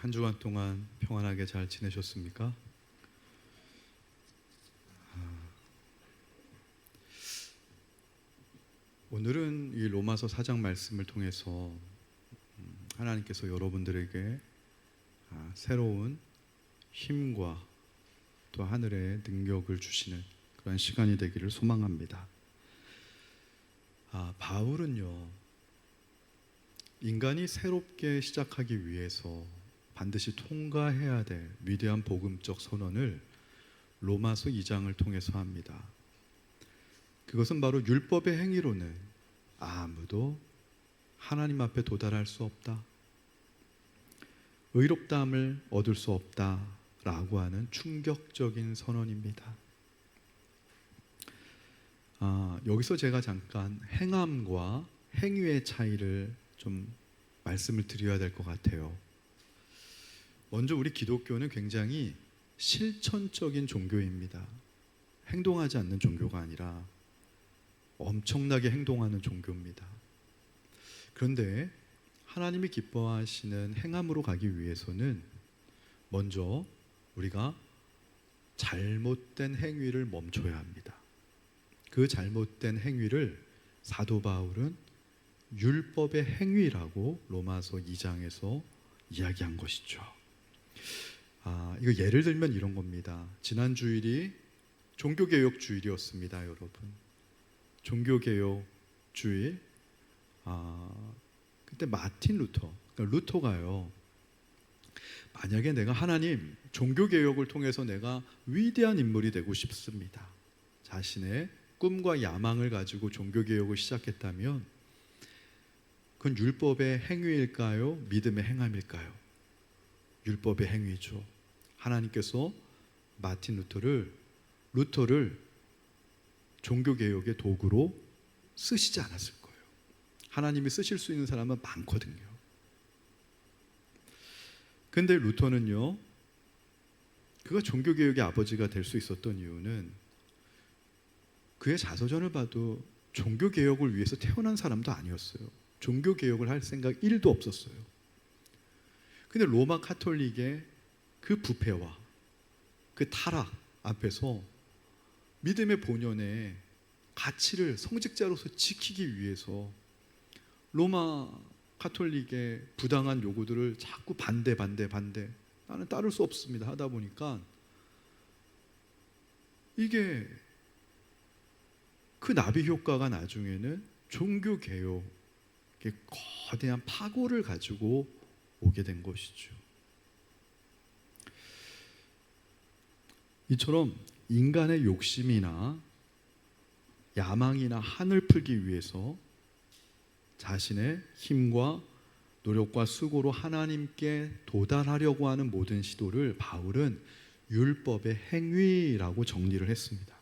한 주간 동안 평안하게 잘 지내셨습니까? 오늘은 이 로마서 4장 말씀을 통해서 하나님께서 여러분들에게 새로운 힘과 또 하늘의 능력을 주시는 그런 시간이 되기를 소망합니다. 바울은요, 인간이 새롭게 시작하기 위해서 반드시 통과해야 될 위대한 복음적 선언을 로마서 2장을 통해서 합니다. 그것은 바로 율법의 행위로는 아무도 하나님 앞에 도달할 수 없다, 의롭다함을 얻을 수 없다라고 하는 충격적인 선언입니다. 여기서 제가 잠깐 행함과 행위의 차이를 좀 말씀을 드려야 될 것 같아요. 먼저 우리 기독교는 굉장히 실천적인 종교입니다. 행동하지 않는 종교가 아니라 엄청나게 행동하는 종교입니다. 그런데 하나님이 기뻐하시는 행함으로 가기 위해서는 먼저 우리가 잘못된 행위를 멈춰야 합니다. 그 잘못된 행위를 사도 바울은 율법의 행위라고 로마서 2장에서 이야기한 것이죠. 이거 예를 들면 이런 겁니다. 지난 주일이 종교개혁 주일이었습니다, 여러분. 종교개혁 주일. 그때 마틴 루터, 그러니까 루터가요, 만약에 내가 하나님, 종교개혁을 통해서 내가 위대한 인물이 되고 싶습니다, 자신의 꿈과 야망을 가지고 종교개혁을 시작했다면 그건 율법의 행위일까요? 믿음의 행함일까요? 율법의 행위죠. 하나님께서 마틴 루터를 종교개혁의 도구로 쓰시지 않았을 거예요. 하나님이 쓰실 수 있는 사람은 많거든요. 근데 루터는요, 그가 종교개혁의 아버지가 될 수 있었던 이유는 그의 자서전을 봐도 종교개혁을 위해서 태어난 사람도 아니었어요. 종교개혁을 할 생각 1도 없었어요. 근데 로마 카톨릭의 그 부패와 그 타락 앞에서 믿음의 본연의 가치를 성직자로서 지키기 위해서 로마 카톨릭의 부당한 요구들을 자꾸 반대, 나는 따를 수 없습니다 하다 보니까 이게 그 나비 효과가 나중에는 종교개혁의 거대한 파고를 가지고 오게 된 것이죠. 이처럼 인간의 욕심이나 야망이나 한을 풀기 위해서 자신의 힘과 노력과 수고로 하나님께 도달하려고 하는 모든 시도를 바울은 율법의 행위라고 정리를 했습니다.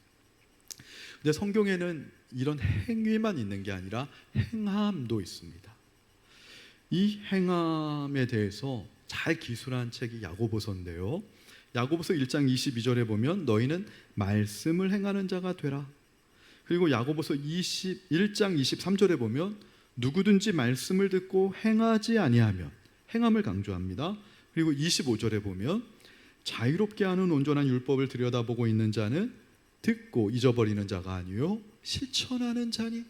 근데 성경에는 이런 행위만 있는 게 아니라 행함도 있습니다. 이 행함에 대해서 잘 기술한 책이 야고보서인데요, 야고보서 1장 22절에 보면 너희는 말씀을 행하는 자가 되라. 그리고 야고보서 1장 23절에 보면 누구든지 말씀을 듣고 행하지 아니하면, 행함을 강조합니다. 그리고 25절에 보면 자유롭게 하는 온전한 율법을 들여다보고 있는 자는 듣고 잊어버리는 자가 아니요 실천하는 자니.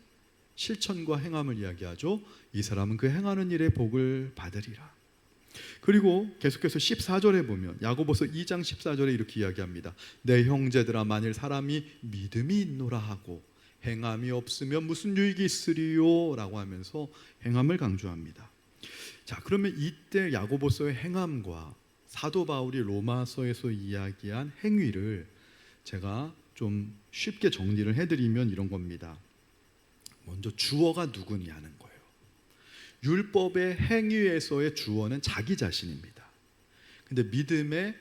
실천과 행함을 이야기하죠. 이 사람은 그 행하는 일에 복을 받으리라. 그리고 계속해서 14절에 보면 야고보서 2장 14절에 이렇게 이야기합니다. 내 형제들아, 만일 사람이 믿음이 있노라 하고 행함이 없으면 무슨 유익이 있으리요? 라고 하면서 행함을 강조합니다. 자, 그러면 이때 야고보서의 행함과 사도 바울이 로마서에서 이야기한 행위를 제가 좀 쉽게 정리를 해드리면 이런 겁니다. 먼저 주어가 누구냐는 거예요. 율법의 행위에서의 주어는 자기 자신입니다. 근데 믿음의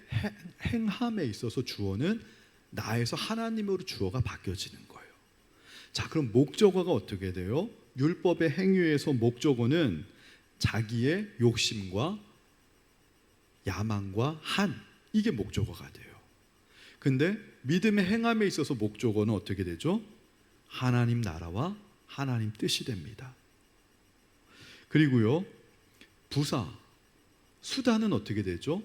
행함에 있어서 주어는 나에서 하나님으로 주어가 바뀌어지는 거예요. 자, 그럼 목적어가 어떻게 돼요? 율법의 행위에서 목적어는 자기의 욕심과 야망과 한, 이게 목적어가 돼요. 근데 믿음의 행함에 있어서 목적어는 어떻게 되죠? 하나님 나라와 하나님 뜻이 됩니다. 그리고요, 부사, 수단은 어떻게 되죠?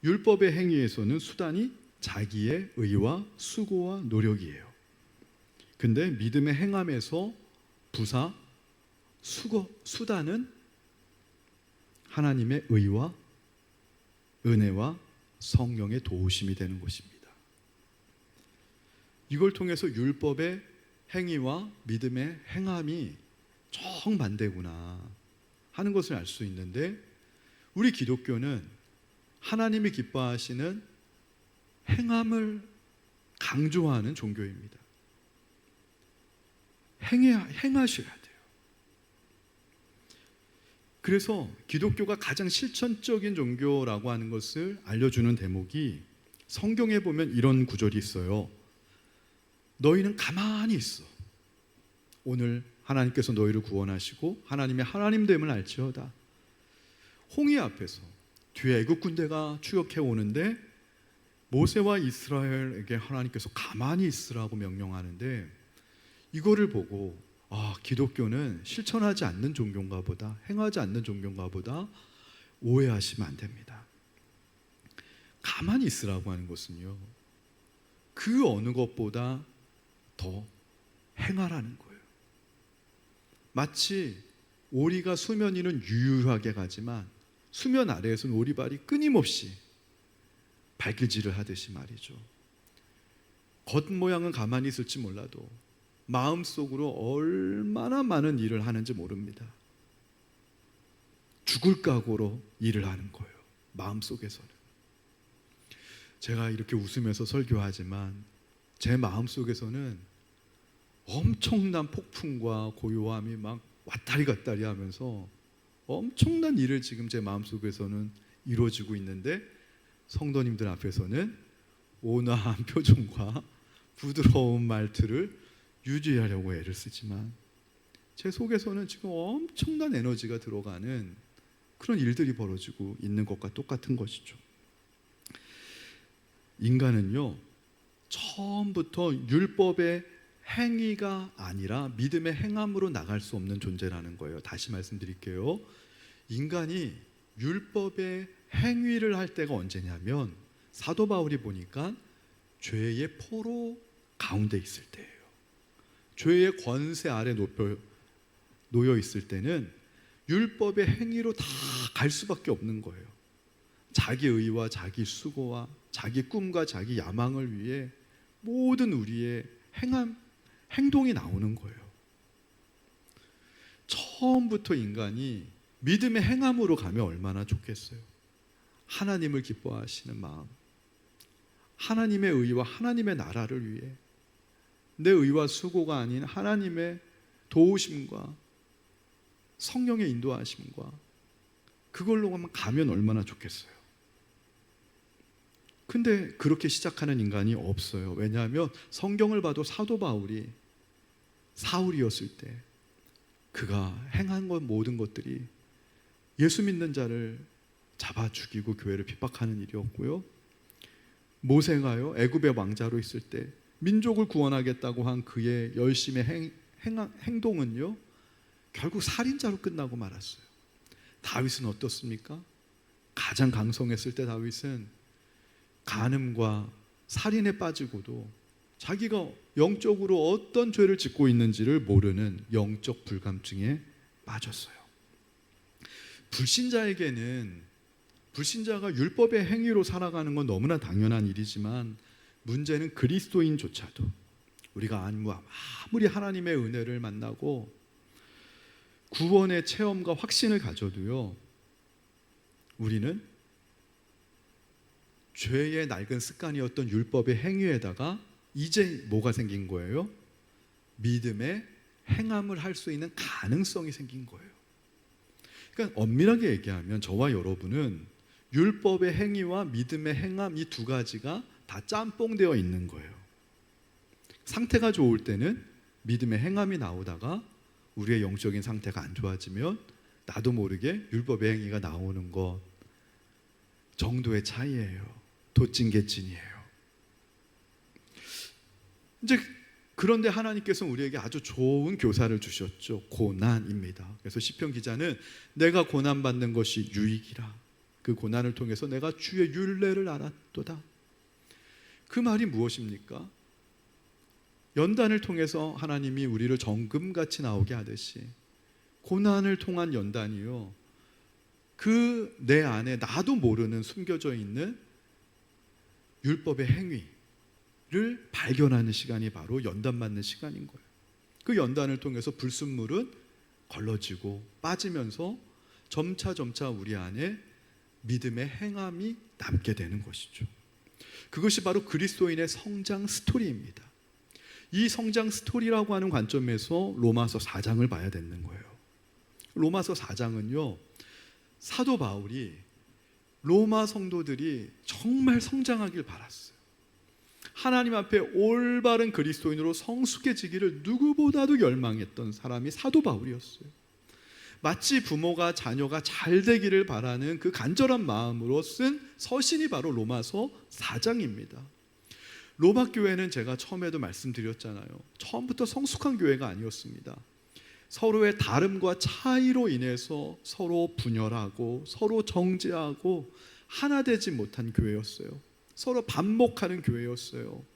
율법의 행위에서는 수단이 자기의 의와 수고와 노력이에요. 근데 믿음의 행함에서 부사 수단은 하나님의 의와 은혜와 성령의 도우심이 되는 것입니다. 이걸 통해서 율법의 행위와 믿음의 행함이 정반대구나 하는 것을 알 수 있는데, 우리 기독교는 하나님이 기뻐하시는 행함을 강조하는 종교입니다. 행하셔야 돼요. 그래서 기독교가 가장 실천적인 종교라고 하는 것을 알려주는 대목이, 성경에 보면 이런 구절이 있어요. 너희는 가만히 있어. 오늘 하나님께서 너희를 구원하시고 하나님의 하나님됨을 알지어다. 홍해 앞에서 뒤에 애국 군대가 추격해 오는데 모세와 이스라엘에게 하나님께서 가만히 있으라고 명령하는데, 이거를 보고 기독교는 실천하지 않는 종교인가 보다, 행하지 않는 종교인가 보다 오해하시면 안 됩니다. 가만히 있으라고 하는 것은요, 그 어느 것보다 더 행하라는 거예요. 마치 오리가 수면 위는 유유하게 가지만 수면 아래에서는 오리발이 끊임없이 발길질을 하듯이 말이죠. 겉모양은 가만히 있을지 몰라도 마음속으로 얼마나 많은 일을 하는지 모릅니다. 죽을 각오로 일을 하는 거예요, 마음속에서는. 제가 이렇게 웃으면서 설교하지만 제 마음속에서는 엄청난 폭풍과 고요함이 막 왔다리 갔다리 하면서 엄청난 일을 지금 제 마음속에서는 이루어지고 있는데, 성도님들 앞에서는 온화한 표정과 부드러운 말투를 유지하려고 애를 쓰지만 제 속에서는 지금 엄청난 에너지가 들어가는 그런 일들이 벌어지고 있는 것과 똑같은 것이죠. 인간은요, 처음부터 율법의 행위가 아니라 믿음의 행함으로 나갈 수 없는 존재라는 거예요. 다시 말씀드릴게요. 인간이 율법의 행위를 할 때가 언제냐면, 사도 바울이 보니까 죄의 포로 가운데 있을 때예요. 죄의 권세 아래 놓여 있을 때는 율법의 행위로 다 갈 수밖에 없는 거예요. 자기 의와 자기 수고와 자기 꿈과 자기 야망을 위해 모든 우리의 행동이 나오는 거예요. 처음부터 인간이 믿음의 행함으로 가면 얼마나 좋겠어요. 하나님을 기뻐하시는 마음, 하나님의 의와 하나님의 나라를 위해 내 의와 수고가 아닌 하나님의 도우심과 성령의 인도하심과 그걸로 가면 얼마나 좋겠어요. 근데 그렇게 시작하는 인간이 없어요. 왜냐하면 성경을 봐도 사도 바울이 사울이었을 때 그가 행한 것 모든 것들이 예수 믿는 자를 잡아 죽이고 교회를 핍박하는 일이었고요. 모세가요, 애굽의 왕자로 있을 때 민족을 구원하겠다고 한 그의 열심의 행동은요, 결국 살인자로 끝나고 말았어요. 다윗은 어떻습니까? 가장 강성했을 때 다윗은 간음과 살인에 빠지고도 자기가 영적으로 어떤 죄를 짓고 있는지를 모르는 영적 불감증에 빠졌어요. 불신자에게는, 불신자가 율법의 행위로 살아가는 건 너무나 당연한 일이지만, 문제는 그리스도인조차도 우리가 아무리 하나님의 은혜를 만나고 구원의 체험과 확신을 가져도요, 우리는 죄의 낡은 습관이었던 율법의 행위에다가 이제 뭐가 생긴 거예요? 믿음의 행함을 할 수 있는 가능성이 생긴 거예요. 그러니까 엄밀하게 얘기하면 저와 여러분은 율법의 행위와 믿음의 행함, 이 두 가지가 다 짬뽕되어 있는 거예요. 상태가 좋을 때는 믿음의 행함이 나오다가 우리의 영적인 상태가 안 좋아지면 나도 모르게 율법의 행위가 나오는 것 정도의 차이예요. 도찐개찐이에요. 이제 그런데 하나님께서는 우리에게 아주 좋은 교사를 주셨죠. 고난입니다. 그래서 시편 기자는 내가 고난받는 것이 유익이라, 그 고난을 통해서 내가 주의 율례를 알았도다. 그 말이 무엇입니까? 연단을 통해서 하나님이 우리를 정금같이 나오게 하듯이 고난을 통한 연단이요, 그 내 안에 나도 모르는 숨겨져 있는 율법의 행위를 발견하는 시간이 바로 연단 맞는 시간인 거예요. 그 연단을 통해서 불순물은 걸러지고 빠지면서 점차 우리 안에 믿음의 행함이 남게 되는 것이죠. 그것이 바로 그리스도인의 성장 스토리입니다. 이 성장 스토리라고 하는 관점에서 로마서 4장을 봐야 되는 거예요. 로마서 4장은요, 사도 바울이 로마 성도들이 정말 성장하길 바랐어요. 하나님 앞에 올바른 그리스도인으로 성숙해지기를 누구보다도 열망했던 사람이 사도 바울이었어요. 마치 부모가 자녀가 잘 되기를 바라는 그 간절한 마음으로 쓴 서신이 바로 로마서 4장입니다. 로마 교회는 제가 처음에도 말씀드렸잖아요. 처음부터 성숙한 교회가 아니었습니다. 서로의 다름과 차이로 인해서 서로 분열하고 서로 정죄하고 하나 되지 못한 교회였어요. 서로 반목하는 교회였어요.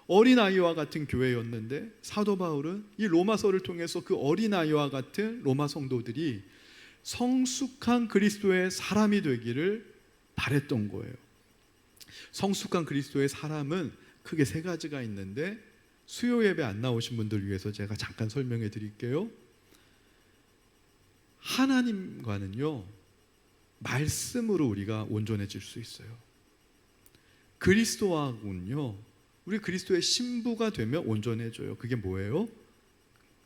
어린아이와 같은 교회였는데 사도 바울은 이 로마서를 통해서 그 어린아이와 같은 로마 성도들이 성숙한 그리스도의 사람이 되기를 바랬던 거예요. 성숙한 그리스도의 사람은 크게 세 가지가 있는데, 수요 예배 안 나오신 분들 위해서 제가 잠깐 설명해 드릴게요. 하나님과는요, 말씀으로 우리가 온전해질 수 있어요. 그리스도하고는요, 우리 그리스도의 신부가 되면 온전해져요. 그게 뭐예요?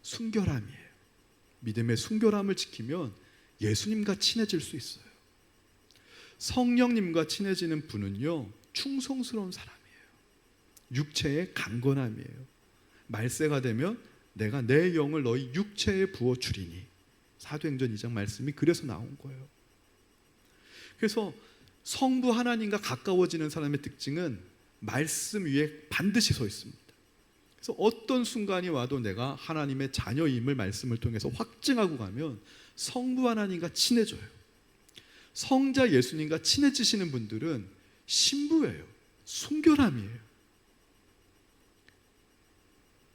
순결함이에요. 믿음의 순결함을 지키면 예수님과 친해질 수 있어요. 성령님과 친해지는 분은요, 충성스러운 사람이에요. 육체의 강건함이에요. 말세가 되면 내가 내 영을 너희 육체에 부어주리니, 사도행전 2장 말씀이 그래서 나온 거예요. 그래서 성부 하나님과 가까워지는 사람의 특징은 말씀 위에 반드시 서 있습니다. 그래서 어떤 순간이 와도 내가 하나님의 자녀임을 말씀을 통해서 확증하고 가면 성부 하나님과 친해져요. 성자 예수님과 친해지시는 분들은 신부예요. 순결함이에요.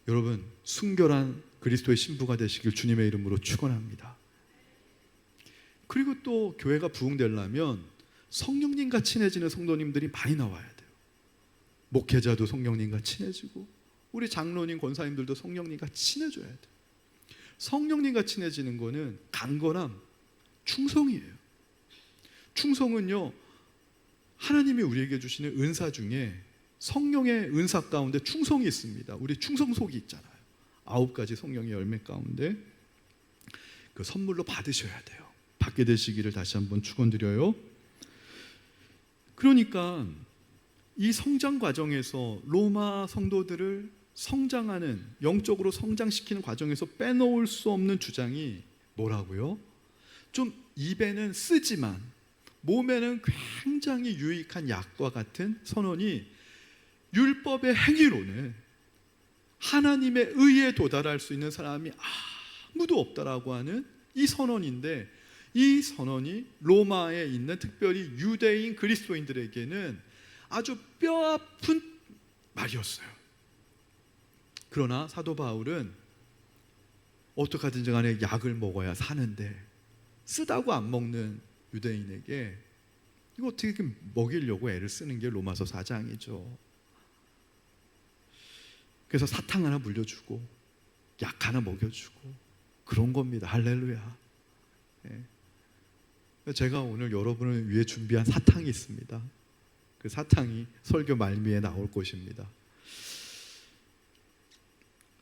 여러분, 순결한 그리스도의 신부가 되시길 주님의 이름으로 축원합니다. 그리고 또 교회가 부흥되려면 성령님과 친해지는 성도님들이 많이 나와야 돼요. 목회자도 성령님과 친해지고 우리 장로님, 권사님들도 성령님과 친해져야 돼요. 성령님과 친해지는 거는 강건함, 충성이에요. 충성은요, 하나님이 우리에게 주시는 은사 중에 성령의 은사 가운데 충성이 있습니다. 우리 충성속이 있잖아요. 9가지 성령의 열매 가운데 그 선물로 받으셔야 돼요. 받게 되시기를 다시 한번 축원드려요. 그러니까 이 성장 과정에서 로마 성도들을 성장하는, 영적으로 성장시키는 과정에서 빼놓을 수 없는 주장이 뭐라고요? 좀 입에는 쓰지만 몸에는 굉장히 유익한 약과 같은 선언이 율법의 행위로는 하나님의 의에 도달할 수 있는 사람이 아무도 없다라고 하는 이 선언인데, 이 선언이 로마에 있는 특별히 유대인 그리스도인들에게는 아주 뼈아픈 말이었어요. 그러나 사도 바울은 어떻게 하든지 간에 약을 먹어야 사는데 쓰다고 안 먹는 유대인에게 이거 어떻게 먹이려고 애를 쓰는 게 로마서 4장이죠. 그래서 사탕 하나 물려주고 약 하나 먹여주고 그런 겁니다. 할렐루야. 제가 오늘 여러분을 위해 준비한 사탕이 있습니다. 그 사탕이 설교 말미에 나올 것입니다.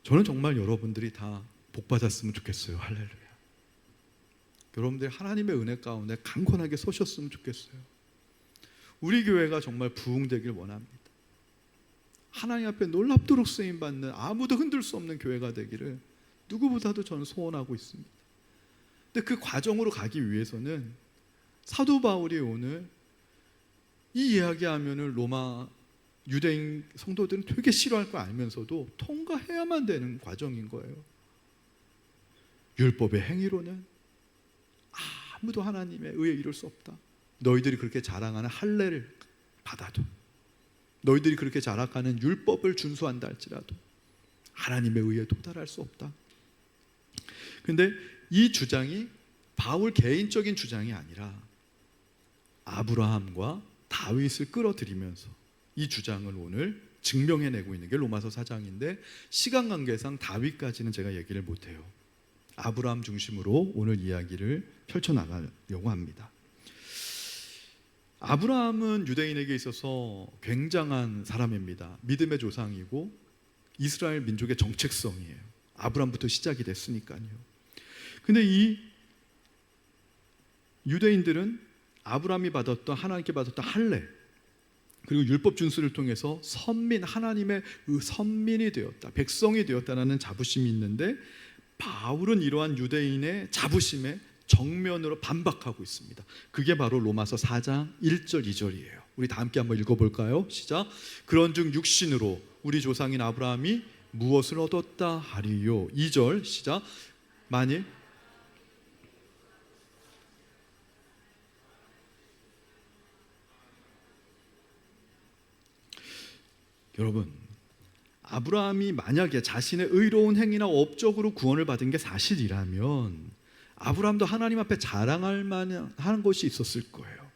저는 정말 여러분들이 다 복받았으면 좋겠어요. 할렐루야. 여러분들이 하나님의 은혜 가운데 강건하게 서셨으면 좋겠어요. 우리 교회가 정말 부흥되길 원합니다. 하나님 앞에 놀랍도록 쓰임받는, 아무도 흔들 수 없는 교회가 되기를 누구보다도 저는 소원하고 있습니다. 근데 그 과정으로 가기 위해서는 사도 바울이 오늘 이 이야기하면은 로마 유대인 성도들은 되게 싫어할 거 알면서도 통과해야만 되는 과정인 거예요. 율법의 행위로는 아무도 하나님의 의에 이룰 수 없다. 너희들이 그렇게 자랑하는 할례를 받아도, 너희들이 그렇게 자랑하는 율법을 준수한다 할지라도 하나님의 의에 도달할 수 없다. 근데 이 주장이 바울 개인적인 주장이 아니라 아브라함과 다윗을 끌어들이면서 이 주장을 오늘 증명해내고 있는 게 로마서 4장인데, 시간 관계상 다윗까지는 제가 얘기를 못해요. 아브라함 중심으로 오늘 이야기를 펼쳐나가려고 합니다. 아브라함은 유대인에게 있어서 굉장한 사람입니다. 믿음의 조상이고 이스라엘 민족의 정체성이에요. 아브라함부터 시작이 됐으니까요. 근데 이 유대인들은 아브라함이 받았던, 하나님께 받았던 할례 그리고 율법 준수를 통해서 선민, 하나님의 선민이 되었다, 백성이 되었다는 자부심이 있는데, 바울은 이러한 유대인의 자부심에 정면으로 반박하고 있습니다. 그게 바로 로마서 4장 1절 2절이에요. 우리 다 함께 한번 읽어볼까요? 시작. 그런즉 육신으로 우리 조상인 아브라함이 무엇을 얻었다 하리요. 2절 시작. 만일 여러분, 아브라함이 만약에 자신의 의로운 행위나 업적으로 구원을 받은 게 사실이라면 아브라함도 하나님 앞에 자랑할 만한 것이 있었을 거예요.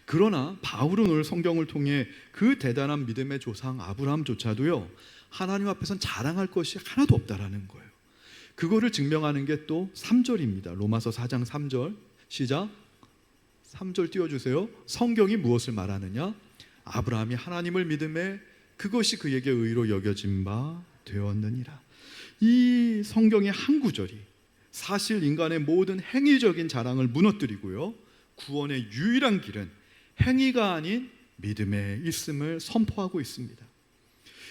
그러나 바울은 오늘 성경을 통해 그 대단한 믿음의 조상 아브라함조차도요, 하나님 앞에선 자랑할 것이 하나도 없다라는 거예요. 그거를 증명하는 게 또 3절입니다. 로마서 4장 3절 시작. 3절 띄워주세요. 성경이 무엇을 말하느냐? 아브라함이 하나님을 믿음에 그것이 그에게 의로 여겨진 바 되었느니라. 이 성경의 한 구절이 사실 인간의 모든 행위적인 자랑을 무너뜨리고요, 구원의 유일한 길은 행위가 아닌 믿음에 있음을 선포하고 있습니다.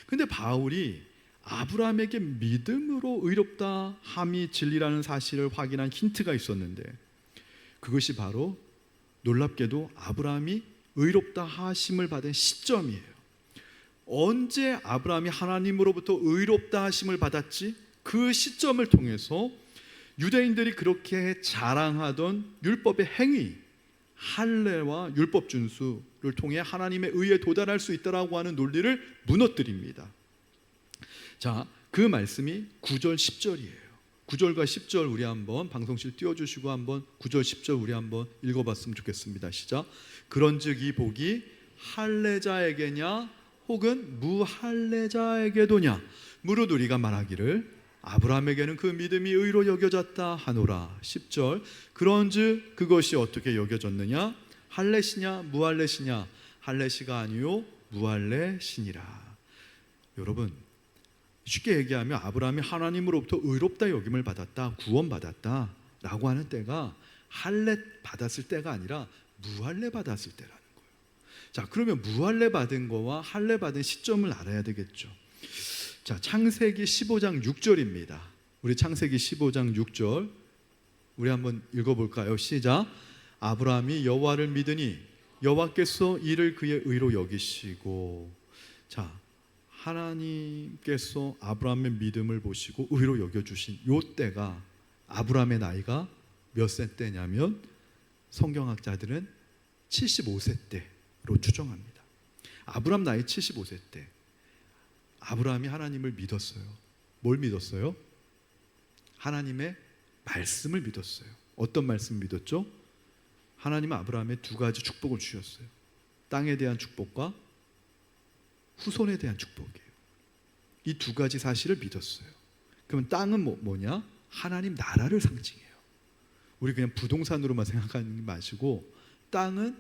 근데 바울이 아브라함에게 믿음으로 의롭다 함이 진리라는 사실을 확인한 힌트가 있었는데, 그것이 바로 놀랍게도 아브라함이 의롭다 하심을 받은 시점이에요. 언제 아브라함이 하나님으로부터 의롭다 하심을 받았지? 그 시점을 통해서 유대인들이 그렇게 자랑하던 율법의 행위, 할례와 율법 준수를 통해 하나님의 의에 도달할 수 있다라고 하는 논리를 무너뜨립니다. 자, 그 말씀이 9절 10절이에요. 9절과 10절 우리 한번 방송실 띄워주시고 한번 9절 10절 우리 한번 읽어봤으면 좋겠습니다. 시작. 그런즉 이 복이 할례자에게냐 혹은 무할례자에게도냐? 무릇 우리가 말하기를 아브라함에게는 그 믿음이 의로 여겨졌다 하노라. 10절. 그런즉 그것이 어떻게 여겨졌느냐? 할례시냐 무할례시냐? 할례시가 아니요 무할례시니라. 여러분, 쉽게 얘기하면 아브라함이 하나님으로부터 의롭다 여김을 받았다, 구원받았다 라고 하는 때가 할례 받았을 때가 아니라 무할례 받았을 때라는 거예요. 자, 그러면 무할례 받은 거와 할례 받은 시점을 알아야 되겠죠. 자, 창세기 15장 6절입니다. 우리 창세기 15장 6절 우리 한번 읽어볼까요? 시작. 아브라함이 여호와를 믿으니 여호와께서 이를 그의 의로 여기시고. 자, 하나님께서 아브라함의 믿음을 보시고 의로 여겨주신 요 때가 아브라함의 나이가 몇 세 때냐면 성경학자들은 75세 때로 추정합니다. 아브라함 나이 75세 때 아브라함이 하나님을 믿었어요. 뭘 믿었어요? 하나님의 말씀을 믿었어요. 어떤 말씀 믿었죠? 하나님은 아브라함에 두 가지 축복을 주셨어요. 땅에 대한 축복과 후손에 대한 축복이에요. 이 두 가지 사실을 믿었어요. 그러면 땅은 뭐냐? 하나님 나라를 상징해요. 우리 그냥 부동산으로만 생각하지 마시고 땅은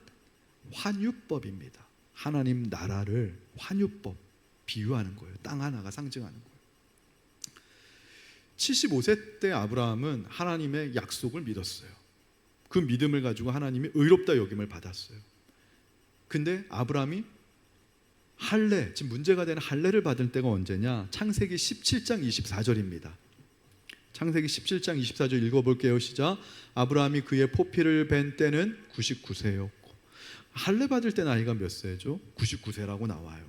환유법입니다. 하나님 나라를 환유법 비유하는 거예요. 땅 하나가 상징하는 거예요. 75세 때 아브라함은 하나님의 약속을 믿었어요. 그 믿음을 가지고 하나님이 의롭다 여김을 받았어요. 근데 아브라함이 할례, 지금 문제가 되는 할례를 받을 때가 언제냐? 창세기 17장 24절입니다. 창세기 17장 24절 읽어볼게요. 시작. 아브라함이 그의 포피를 벤 때는 99세였고 할례 받을 때 나이가 몇 세죠? 99세라고 나와요.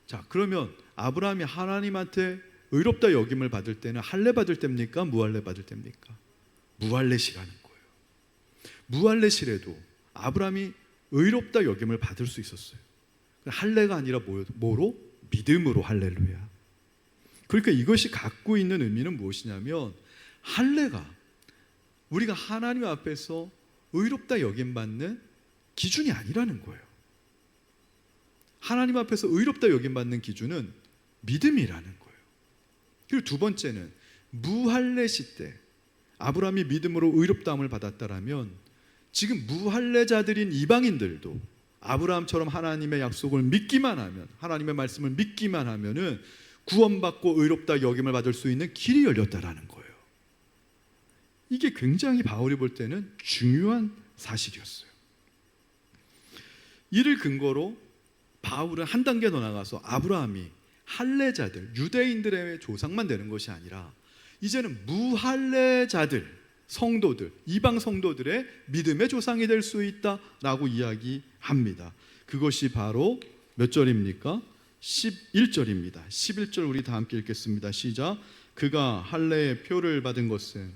자, 그러면 아브라함이 하나님한테 의롭다 여김을 받을 때는 할례 받을 때입니까? 무할례 받을 때입니까? 무할례시라는 거예요. 무할례시래도 아브라함이 의롭다 여김을 받을 수 있었어요. 할례가 아니라 뭐로? 믿음으로. 할렐루야. 그러니까 이것이 갖고 있는 의미는 무엇이냐면, 할례가 우리가 하나님 앞에서 의롭다 여김받는 기준이 아니라는 거예요. 하나님 앞에서 의롭다 여김받는 기준은 믿음이라는 거예요. 그리고 두 번째는 무할례 시대 아브라함이 믿음으로 의롭다함을 받았다라면, 지금 무할례자들인 이방인들도 아브라함처럼 하나님의 약속을 믿기만 하면, 하나님의 말씀을 믿기만 하면은 구원받고 의롭다 여김을 받을 수 있는 길이 열렸다라는 거예요. 이게 굉장히 바울이 볼 때는 중요한 사실이었어요. 이를 근거로 바울은 한 단계 더 나가서 아브라함이 할례자들, 유대인들의 조상만 되는 것이 아니라 이제는 무할례자들, 성도들, 이방 성도들의 믿음의 조상이 될 수 있다라고 이야기합니다. 그것이 바로 몇 절입니까? 11절입니다. 11절 우리 다 함께 읽겠습니다. 시작. 그가 할례의 표를 받은 것은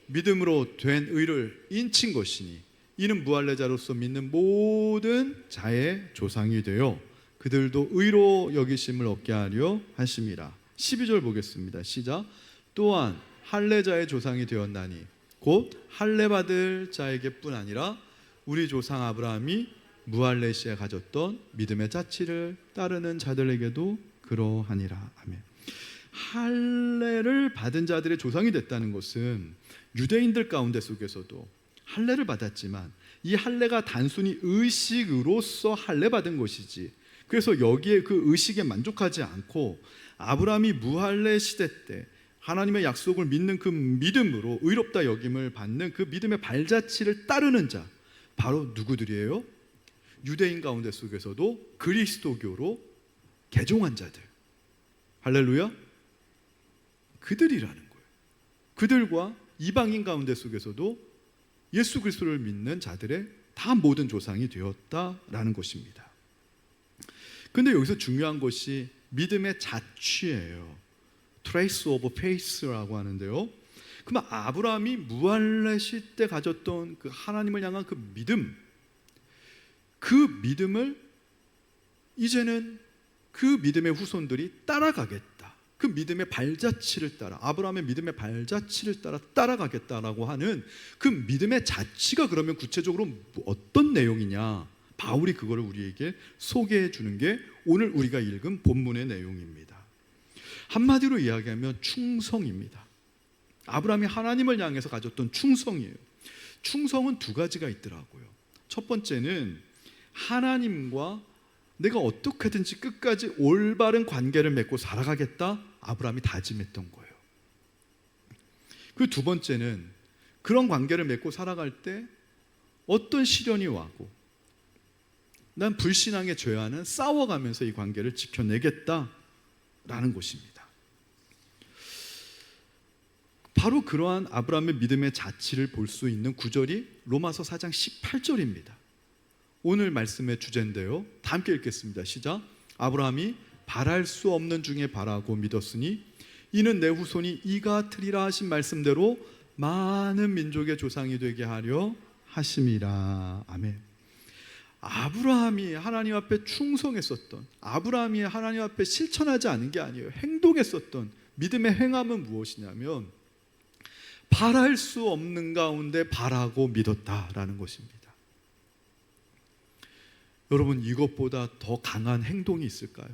믿음으로 된 의를 인친 것이니 이는 무할례자로서 믿는 모든 자의 조상이 되어 그들도 의로 여기심을 얻게 하려 하심이라. 12절 보겠습니다. 시작. 또한 할례자의 조상이 되었나니 곧 할례 받을 자에게뿐 아니라 우리 조상 아브라함이 무할례 시에 가졌던 믿음의 자취를 따르는 자들에게도 그러하니라. 아멘. 할례를 받은 자들의 조상이 됐다는 것은 유대인들 가운데 속에서도 할례를 받았지만 이 할례가 단순히 의식으로서 할례 받은 것이지, 그래서 여기에 그 의식에 만족하지 않고 아브라함이 무할례 시대 때 하나님의 약속을 믿는 그 믿음으로 의롭다 여김을 받는 그 믿음의 발자취를 따르는 자, 바로 누구들이에요? 유대인 가운데 속에서도 그리스도교로 개종한 자들. 할렐루야. 그들이라는 거예요. 그들과 이방인 가운데 속에서도 예수 그리스도를 믿는 자들의 다 모든 조상이 되었다라는 것입니다. 근데 여기서 중요한 것이 믿음의 자취예요. Trace of faith라고 하는데요. 그럼 아브라함이 무할례 시대 가졌던 그 하나님을 향한 그 믿음을 이제는 그 믿음의 후손들이 따라가겠다. 그 믿음의 발자취를 따라, 아브라함의 믿음의 발자취를 따라 따라가겠다라고 하는 그 믿음의 자취가 그러면 구체적으로 어떤 내용이냐, 바울이 그거를 우리에게 소개해 주는 게 오늘 우리가 읽은 본문의 내용입니다. 한마디로 이야기하면 충성입니다. 아브라함이 하나님을 향해서 가졌던 충성이에요. 충성은 두 가지가 있더라고요. 첫 번째는 하나님과 내가 어떻게든지 끝까지 올바른 관계를 맺고 살아가겠다, 아브라함이 다짐했던 거예요. 그 두 번째는 그런 관계를 맺고 살아갈 때 어떤 시련이 와고 난 불신앙의 죄와는 싸워가면서 이 관계를 지켜내겠다라는 것입니다. 바로 그러한 아브라함의 믿음의 자취를 볼 수 있는 구절이 로마서 4장 18절입니다. 오늘 말씀의 주제인데요. 다 함께 읽겠습니다. 시작. 아브라함이 바랄 수 없는 중에 바라고 믿었으니 이는 내 후손이 이가 트리라 하신 말씀대로 많은 민족의 조상이 되게 하려 하심이라. 아멘. 아브라함이 하나님 앞에 충성했었던, 아브라함이 하나님 앞에 실천하지 않은 게 아니에요. 행동했었던 믿음의 행함은 무엇이냐면 바랄 수 없는 가운데 바라고 믿었다라는 것입니다. 여러분, 이것보다 더 강한 행동이 있을까요?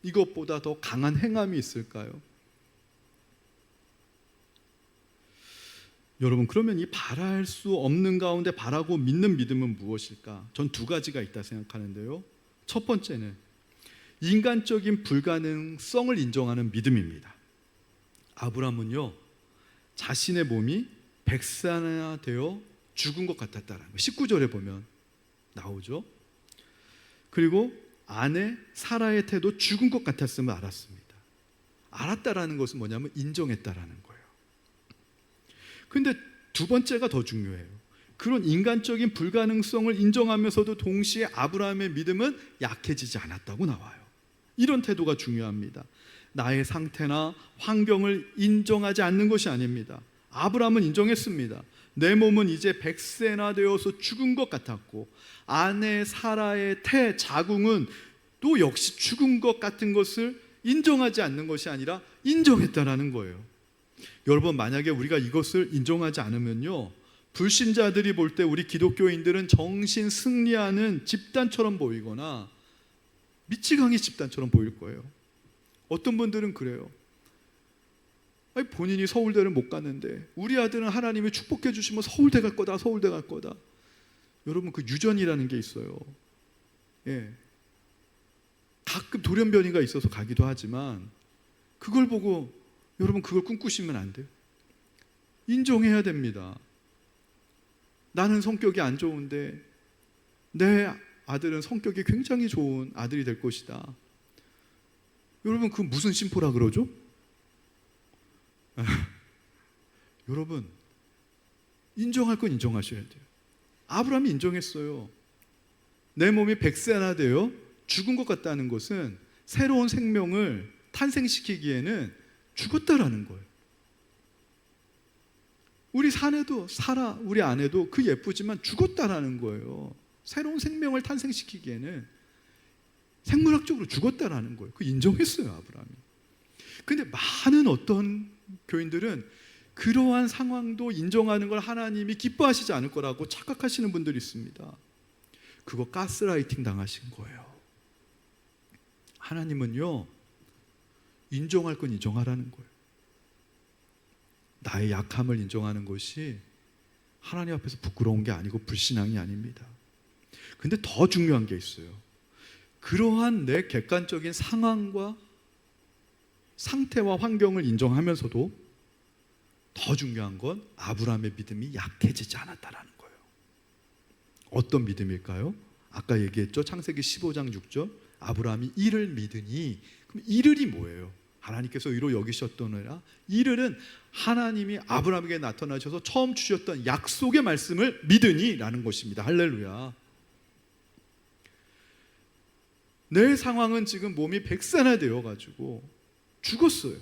이것보다 더 강한 행함이 있을까요? 여러분, 그러면 이 바랄 수 없는 가운데 바라고 믿는 믿음은 무엇일까? 전 두 가지가 있다 생각하는데요. 첫 번째는 인간적인 불가능성을 인정하는 믿음입니다. 아브라함은요, 자신의 몸이 백산화되어 죽은 것 같았다는 거 19절에 보면 나오죠. 그리고 아내 사라의 태도 죽은 것 같았음을 알았습니다. 알았다라는 것은 뭐냐면 인정했다라는 거예요. 근데 두 번째가 더 중요해요. 그런 인간적인 불가능성을 인정하면서도 동시에 아브라함의 믿음은 약해지지 않았다고 나와요. 이런 태도가 중요합니다. 나의 상태나 환경을 인정하지 않는 것이 아닙니다. 아브라함은 인정했습니다. 내 몸은 이제 100세나 되어서 죽은 것 같았고 아내 사라의 태 자궁은 또 역시 죽은 것 같은 것을 인정하지 않는 것이 아니라 인정했다라는 거예요. 여러분, 만약에 우리가 이것을 인정하지 않으면요, 불신자들이 볼 때 우리 기독교인들은 정신 승리하는 집단처럼 보이거나 미치광이 집단처럼 보일 거예요. 어떤 분들은 그래요. 아니, 본인이 서울대를 못 갔는데 우리 아들은 하나님이 축복해 주시면 서울대 갈 거다, 서울대 갈 거다. 여러분, 그 유전이라는 게 있어요. 예. 가끔 돌연변이가 있어서 가기도 하지만 그걸 보고 여러분 그걸 꿈꾸시면 안 돼요. 인정해야 됩니다. 나는 성격이 안 좋은데 내 아들은 성격이 굉장히 좋은 아들이 될 것이다. 여러분, 그 무슨 심포라 그러죠? 여러분, 인정할 건 인정하셔야 돼요. 아브라함이 인정했어요. 내 몸이 100세나 되어 죽은 것 같다는 것은 새로운 생명을 탄생시키기에는 죽었다라는 거예요. 우리 사내도 사라, 우리 아내도 그 예쁘지만 죽었다라는 거예요. 새로운 생명을 탄생시키기에는 생물학적으로 죽었다라는 거예요. 그 인정했어요, 아브라함이. 근데 많은 어떤 교인들은 그러한 상황도 인정하는 걸 하나님이 기뻐하시지 않을 거라고 착각하시는 분들이 있습니다. 그거 가스라이팅 당하신 거예요. 하나님은요, 인정할 건 인정하라는 거예요. 나의 약함을 인정하는 것이 하나님 앞에서 부끄러운 게 아니고 불신앙이 아닙니다. 근데 더 중요한 게 있어요. 그러한 내 객관적인 상황과 상태와 환경을 인정하면서도 더 중요한 건 아브라함의 믿음이 약해지지 않았다라는 거예요. 어떤 믿음일까요? 아까 얘기했죠. 창세기 15장 6절. 아브라함이 이를 믿으니. 그럼 이를이 뭐예요? 하나님께서 의로 여기셨더니라. 이를은 하나님이 아브라함에게 나타나셔서 처음 주셨던 약속의 말씀을 믿으니 라는 것입니다. 할렐루야. 내 상황은 지금 몸이 100세나 되어가지고 죽었어요.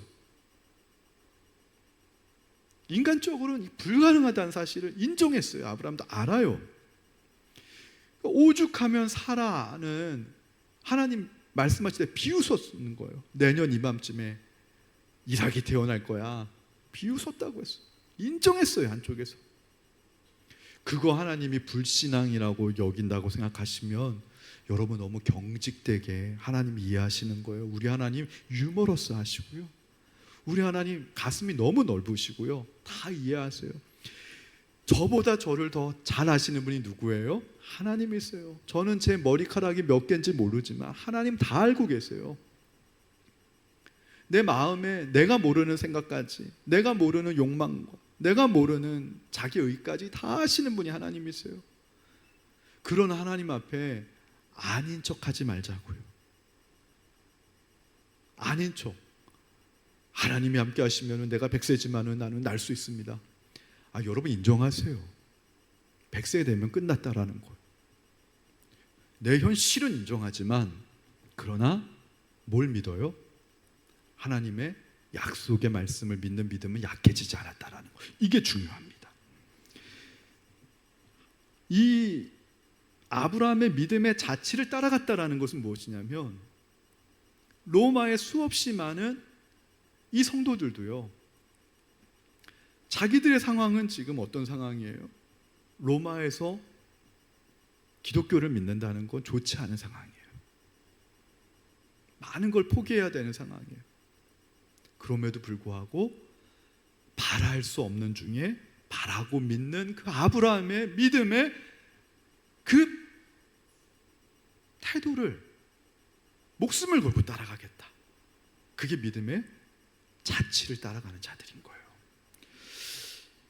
인간적으로는 불가능하다는 사실을 인정했어요. 아브라함도 알아요. 오죽하면 사라는 하나님 말씀하실 때 비웃었는 거예요. 내년 이맘쯤에 이삭이 태어날 거야. 비웃었다고 했어요. 인정했어요, 한쪽에서. 그거 하나님이 불신앙이라고 여긴다고 생각하시면 여러분 너무 경직되게 하나님 이해하시는 거예요. 우리 하나님 유머러스 하시고요. 우리 하나님 가슴이 너무 넓으시고요. 다 이해하세요. 저보다 저를 더 잘 아시는 분이 누구예요? 하나님이세요. 저는 제 머리카락이 몇 개인지 모르지만 하나님 다 알고 계세요. 내 마음에 내가 모르는 생각까지, 내가 모르는 욕망과 내가 모르는 자기의까지 다 아시는 분이 하나님이세요. 그런 하나님 앞에 아닌 척하지 말자고요. 아닌 척. 하나님이 함께 하시면 내가 100세지만 나는 날 수 있습니다. 여러분 인정하세요. 100세 되면 끝났다라는 거예요. 내 현실은 인정하지만 그러나 뭘 믿어요? 하나님의 약속의 말씀을 믿는 믿음은 약해지지 않았다라는 거예요. 이게 중요합니다. 이 아브라함의 믿음의 자취를 따라갔다라는 것은 무엇이냐면 로마에 수없이 많은 이 성도들도요, 자기들의 상황은 지금 어떤 상황이에요? 로마에서 기독교를 믿는다는 건 좋지 않은 상황이에요. 많은 걸 포기해야 되는 상황이에요. 그럼에도 불구하고 바랄 수 없는 중에 바라고 믿는 그 아브라함의 믿음의 그 태도를 목숨을 걸고 따라가겠다. 그게 믿음의 자취를 따라가는 자들인 거예요.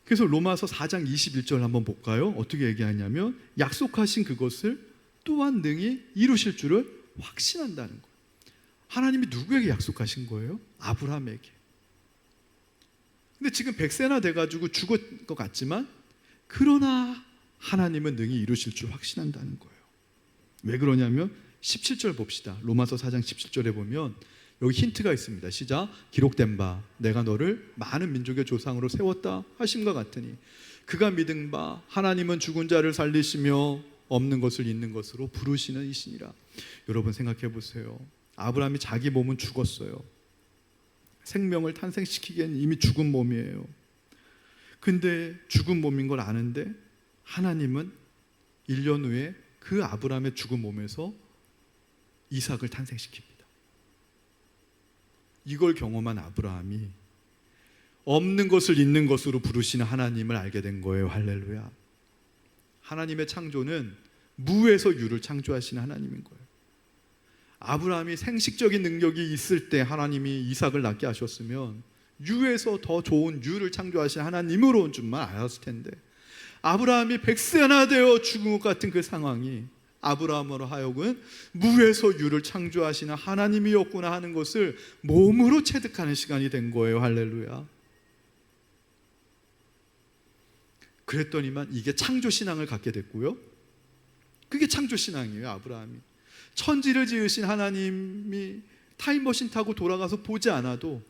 그래서 로마서 4장 21절 한번 볼까요? 어떻게 얘기하냐면 약속하신 그것을 또한 능히 이루실 줄을 확신한다는 거예요. 하나님이 누구에게 약속하신 거예요? 아브라함에게. 근데 지금 100세나 돼가지고 죽을 것 같지만 그러나 하나님은 능히 이루실 줄 확신한다는 거예요. 왜 그러냐면 17절 봅시다. 로마서 4장 17절에 보면 여기 힌트가 있습니다. 시작. 기록된 바 내가 너를 많은 민족의 조상으로 세웠다 하심과 같으니 그가 믿은 바 하나님은 죽은 자를 살리시며 없는 것을 있는 것으로 부르시는 이시니라. 여러분 생각해 보세요. 아브라함이 자기 몸은 죽었어요. 생명을 탄생시키기엔 이미 죽은 몸이에요. 근데 죽은 몸인 걸 아는데 하나님은 1년 후에 그 아브라함의 죽은 몸에서 이삭을 탄생시킵니다. 이걸 경험한 아브라함이 없는 것을 있는 것으로 부르시는 하나님을 알게 된 거예요. 할렐루야. 하나님의 창조는 무에서 유를 창조하시는 하나님인 거예요. 아브라함이 생식적인 능력이 있을 때 하나님이 이삭을 낳게 하셨으면 유에서 더 좋은 유를 창조하신 하나님으로 온 줄만 알았을 텐데, 아브라함이 100세나 되어 죽은 것 같은 그 상황이 아브라함으로 하여금 무에서 유를 창조하시는 하나님이었구나 하는 것을 몸으로 체득하는 시간이 된 거예요. 할렐루야. 그랬더니만 이게 창조신앙을 갖게 됐고요. 그게 창조신앙이에요. 아브라함이 천지를 지으신 하나님이 타임머신 타고 돌아가서 보지 않아도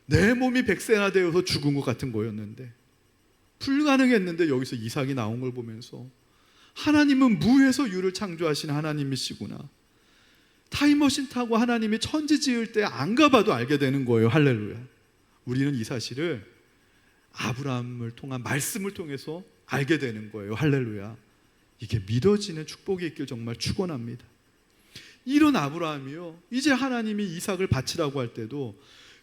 내 몸이 100세나 되어서 죽은 것 같은 거였는데, 불가능했는데 여기서 이삭이 나온 걸 보면서 하나님은 무에서 유를 창조하신 하나님이시구나. 타임머신 타고 하나님이 천지 지을 때 안 가봐도 알게 되는 거예요. 할렐루야. 우리는 이 사실을 아브라함을 통한 말씀을 통해서 알게 되는 거예요. 할렐루야. 이게 믿어지는 축복이 있길 정말 축원합니다. 이런 아브라함이요, 이제 하나님이 이삭을 바치라고 할 때도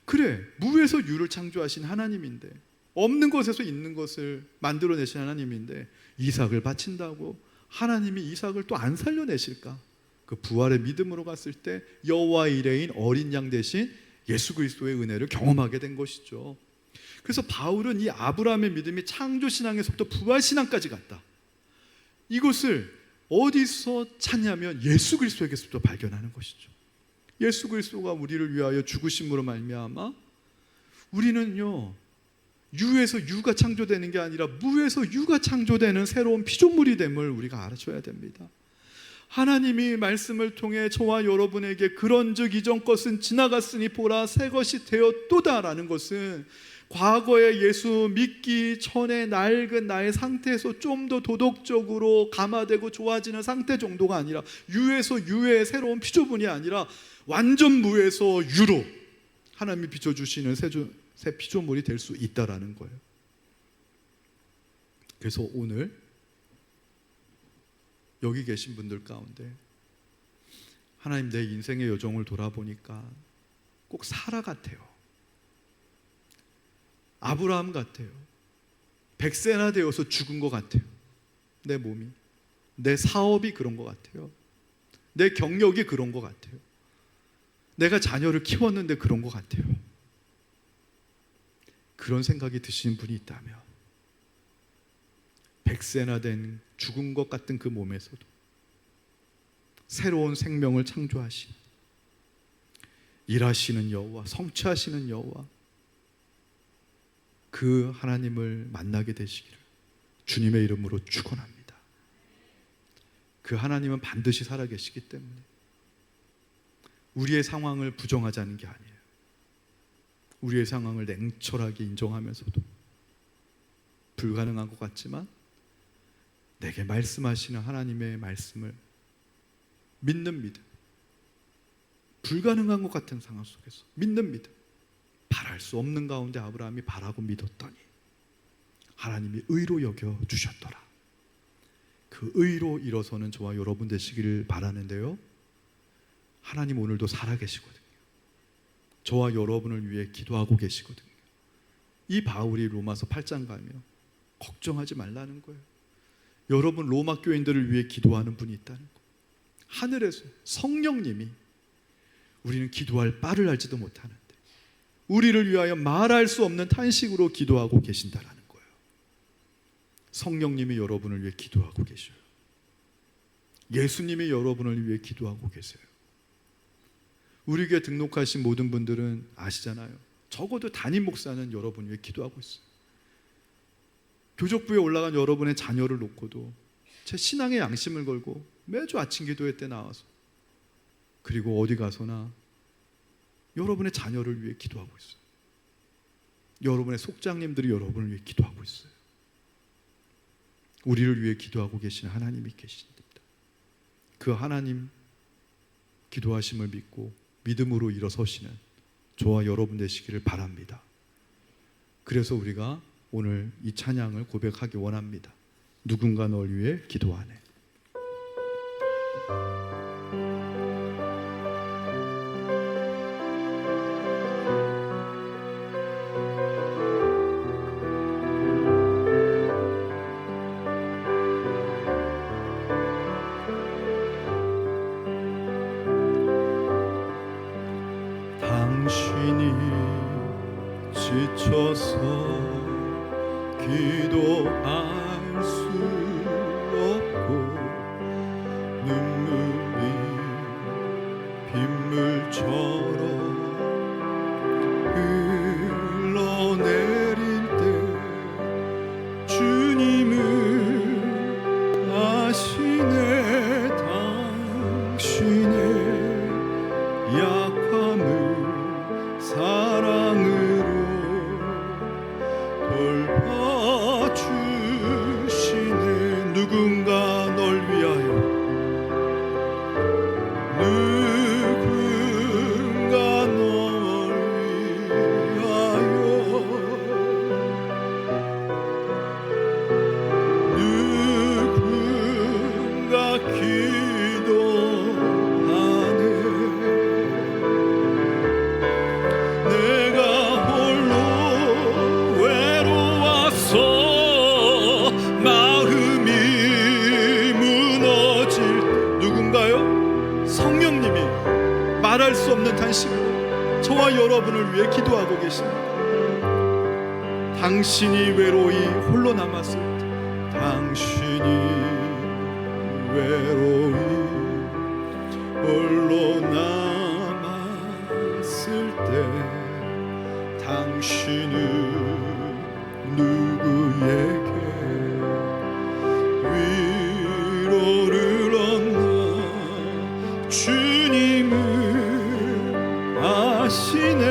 그래, 무에서 유를 창조하신 하나님인데, 없는 것에서 있는 것을 만들어내신 하나님인데 이삭을 바친다고 하나님이 이삭을 또 안 살려내실까? 그 부활의 믿음으로 갔을 때 여호와 이레인 어린 양 대신 예수 그리스도의 은혜를 경험하게 된 것이죠. 그래서 바울은 이 아브라함의 믿음이 창조신앙에서부터 부활신앙까지 갔다. 이것을 어디서 찾냐면 예수 그리스도에게서부터 발견하는 것이죠. 예수 그리스도가 우리를 위하여 죽으심으로 말미암아 우리는요, 유에서 유가 창조되는 게 아니라 무에서 유가 창조되는 새로운 피조물이 됨을 우리가 알아줘야 됩니다. 하나님이 말씀을 통해 저와 여러분에게 그런즉 이전 것은 지나갔으니 보라 새 것이 되었도다라는 것은 과거에 예수 믿기 전에 낡은 나의 상태에서 좀 더 도덕적으로 감화되고 좋아지는 상태 정도가 아니라, 유에서 유의 새로운 피조물이 아니라 완전 무에서 유로 하나님이 비춰주시는 새 피조물이 될 수 있다라는 거예요. 그래서 오늘 여기 계신 분들 가운데 하나님, 내 인생의 여정을 돌아보니까 꼭 사라 같아요. 아브라함 같아요. 100세나 되어서 죽은 것 같아요. 내 몸이, 내 사업이 그런 것 같아요. 내 경력이 그런 것 같아요. 내가 자녀를 키웠는데 그런 것 같아요. 그런 생각이 드시는 분이 있다면 100세나 된 죽은 것 같은 그 몸에서도 새로운 생명을 창조하시는, 일하시는 여호와, 성취하시는 여호와, 그 하나님을 만나게 되시기를 주님의 이름으로 축원합니다. 그 하나님은 반드시 살아계시기 때문에 우리의 상황을 부정하자는 게 아니에요. 우리의 상황을 냉철하게 인정하면서도 불가능한 것 같지만 내게 말씀하시는 하나님의 말씀을 믿는 믿음, 불가능한 것 같은 상황 속에서 믿는 믿음, 바랄 수 없는 가운데 아브라함이 바라고 믿었더니 하나님이 의로 여겨주셨더라. 그 의로 일어서는 저와 여러분 되시기를 바라는데요, 하나님 오늘도 살아계시거든요. 저와 여러분을 위해 기도하고 계시거든요. 이 바울이 로마서 8장 가며 걱정하지 말라는 거예요. 여러분 로마 교인들을 위해 기도하는 분이 있다는 거예요. 하늘에서 성령님이 우리는 기도할 바를 알지도 못하는데 우리를 위하여 말할 수 없는 탄식으로 기도하고 계신다라는 거예요. 성령님이 여러분을 위해 기도하고 계셔요. 예수님이 여러분을 위해 기도하고 계세요. 우리 교회 등록하신 모든 분들은 아시잖아요. 적어도 담임 목사는 여러분 위해 기도하고 있어요. 교족부에 올라간 여러분의 자녀를 놓고도 제 신앙의 양심을 걸고 매주 아침 기도회 때 나와서, 그리고 어디 가서나 여러분의 자녀를 위해 기도하고 있어요. 여러분의 속장님들이 여러분을 위해 기도하고 있어요. 우리를 위해 기도하고 계신 하나님이 계십니다. 그 하나님 기도하심을 믿고 믿음으로 일어서시는 저와 여러분 되시기를 바랍니다. 그래서 우리가 오늘 이 찬양을 고백하기 원합니다. 누군가 널 위해 기도하네. 당신이 지쳐서 기도할 수 없고 눈물이 빗물처럼 흘러내릴 때 주님은 아시네. 당신의 약함을 사랑으로 돌봐주시네. 누군가 널 위하여, 누군가 널 위하여, 누군가 기도하네. 내가 홀로 외로워서 마음이 무너질 누군가요? 성령님이 말할 수 없는 탄식으로 저와 여러분을 위해 기도하고 계십니다. 당신이 외로이 홀로 남았을 때, 당신이 외로이 홀로 남았을 때 당신은 누구에게 위로를 얻나? 주님은 아시네.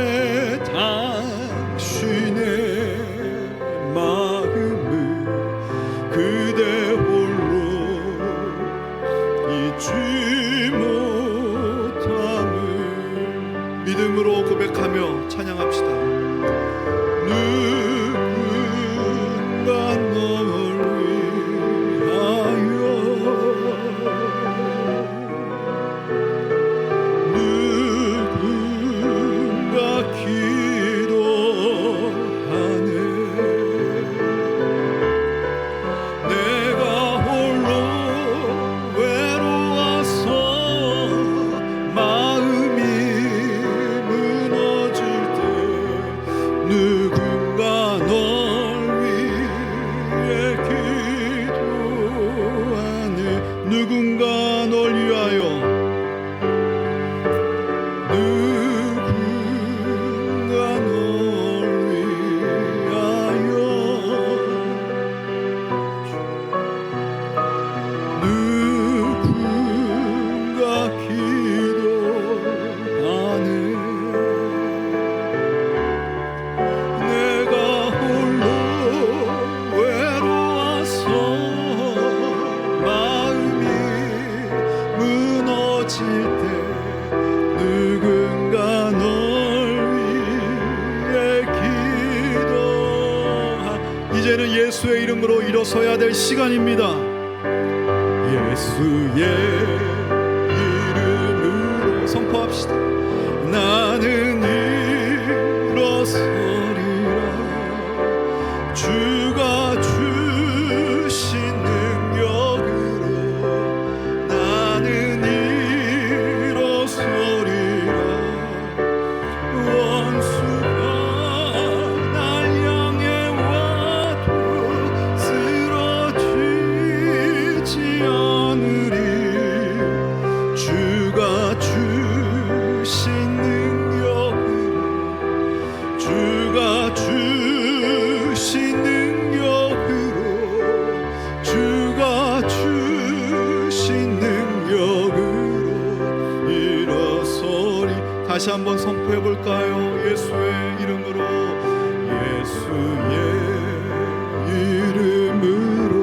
당신의 마음을 그대 홀로 잊지 못함을 믿음으로 고백하며 찬양합시다. 누군가 널 위하여, 누군가 기도하네. 내가 홀로 외로워서 마음이 무너질 때 누군가 널 위해 기도하네. 누군가 널 위하여, 누군가 널 위하여, 누군가 기도하네. 내가 홀로 외로워서 마음이 무너질 때 누군가 널 위해 기도하. 이제는 예수의 이름으로 일어서야 될 시간입니다. 예수의 이름으로 선포합시다. 나는 일어서리라. 주가 주신 능력으로 나는 일어서리라. 원수가 날 향해 와도 쓰러지지 않으리. 주가 주신 능력으로, 주가 주신 능력으로, 주가 주신 능력으로 일어서리. 다시 한번 선포해 볼까요? 예수의 이름으로, 예수의 이름으로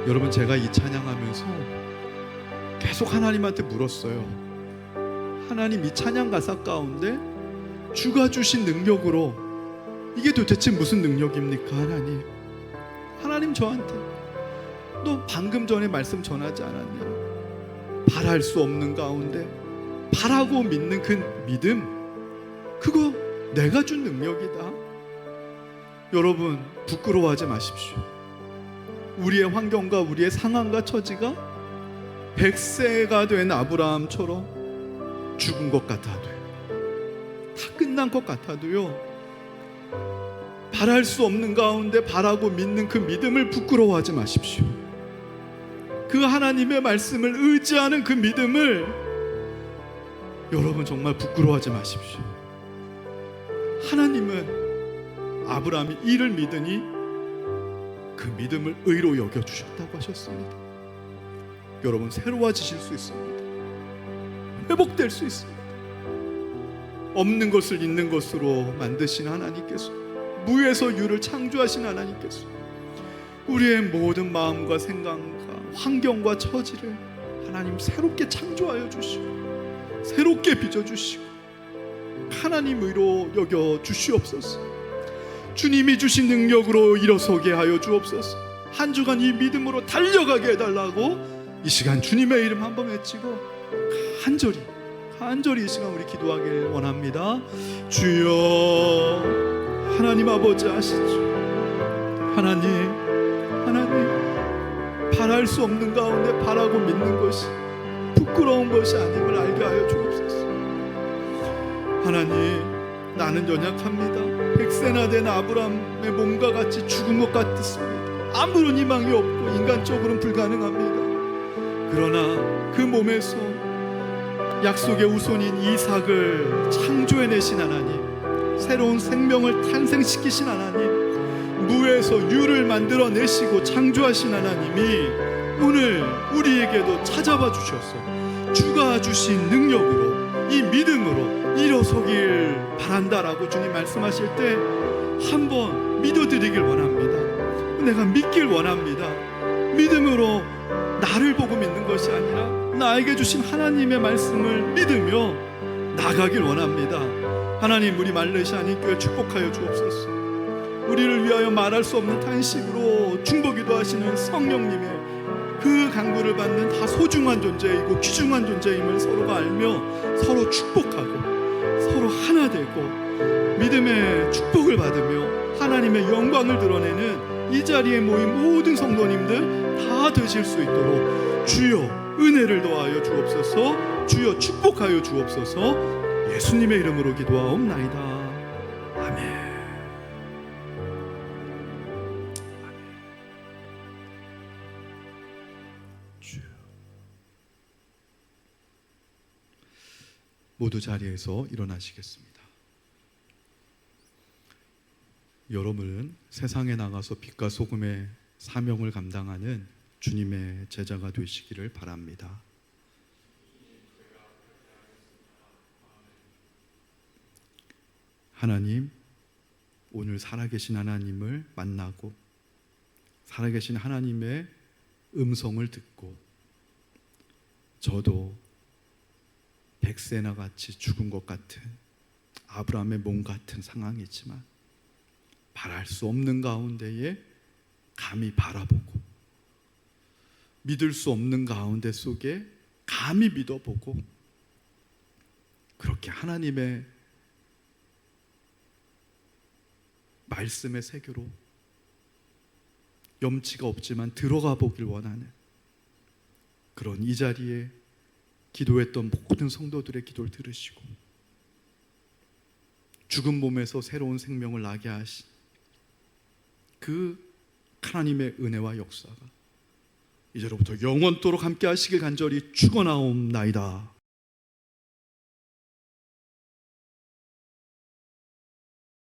여러분, 제가 이 찬양하면서 계속 하나님한테 물었어요. 하나님, 이 찬양 가사 가운데 주가 주신 능력으로 이게 도대체 무슨 능력입니까? 하나님 저한테 너 방금 전에 말씀 전하지 않았냐? 바랄 수 없는 가운데 바라고 믿는 그 믿음, 그거 내가 준 능력이다. 여러분, 부끄러워하지 마십시오. 우리의 환경과 우리의 상황과 처지가 100세가 된 아브라함처럼 죽은 것 같아도요, 다 끝난 것 같아도요, 바랄 수 없는 가운데 바라고 믿는 그 믿음을 부끄러워하지 마십시오. 그 하나님의 말씀을 의지하는 그 믿음을 여러분 정말 부끄러워하지 마십시오. 하나님은 아브라함이 이를 믿으니 그 믿음을 의로 여겨주셨다고 하셨습니다. 여러분, 새로워지실 수 있습니다. 회복될 수 있습니다. 없는 것을 있는 것으로 만드신 하나님께서, 무에서 유를 창조하신 하나님께서 우리의 모든 마음과 생각과 환경과 처지를 하나님 새롭게 창조하여 주시고 새롭게 빚어주시고 하나님 의로 여겨 주시옵소서. 주님이 주신 능력으로 일어서게 하여 주옵소서. 한 주간 이 믿음으로 달려가게 해달라고 이 시간 주님의 이름 한번 외치고 간절히 이 시간 우리 기도하길 원합니다. 주여, 하나님 아버지 아시죠? 하나님 바랄 수 없는 가운데 바라고 믿는 것이 부끄러운 것이 아님을 알게 하여 주옵소서. 하나님, 나는 연약합니다. 100세나 된 아브라함의 몸과 같이 죽은 것 같습니다. 아무런 희망이 없고 인간적으로는 불가능합니다. 그러나 그 몸에서 약속의 후손인 이삭을 창조해내신 하나님, 새로운 생명을 탄생시키신 하나님, 무에서 유를 만들어내시고 창조하신 하나님이 오늘 우리에게도 찾아와 주셔서 주가 주신 능력으로 이 믿음으로 일어서길 바란다라고 주님 말씀하실 때 한번 믿어드리길 원합니다. 내가 믿길 원합니다. 믿음으로 나를 보고 믿는 것이 아니라 나에게 주신 하나님의 말씀을 믿으며 나가길 원합니다. 하나님, 우리 말레이시아 한인교회 축복하여 주옵소서. 우리를 위하여 말할 수 없는 탄식으로 중보기도 하시는 성령님의 그 간구를 받는 다 소중한 존재이고 귀중한 존재임을 서로가 알며 서로 축복하고 서로 하나 되고 믿음의 축복을 받으며 하나님의 영광을 드러내는 이 자리에 모인 모든 성도님들 다 되실 수 있도록 주여 은혜를 더하여 주옵소서. 주여 축복하여 주옵소서. 예수님의 이름으로 기도하옵나이다. 아멘. 모두 자리에서 일어나시겠습니다. 여러분은 세상에 나가서 빛과 소금의 사명을 감당하는 주님의 제자가 되시기를 바랍니다. 하나님, 오늘 살아계신 하나님을 만나고 살아계신 하나님의 음성을 듣고 저도 100세나 같이 죽은 것 같은 아브라함의 몸 같은 상황이지만 바랄 수 없는 가운데에 감히 바라보고 믿을 수 없는 가운데 속에 감히 믿어보고 그렇게 하나님의 말씀의 세계로 염치가 없지만 들어가 보길 원하는 그런 이 자리에 기도했던 모든 성도들의 기도를 들으시고 죽은 몸에서 새로운 생명을 나게 하신 그 하나님의 은혜와 역사가 이제로부터 영원토록 함께 하시길 간절히 축원하옵나이다.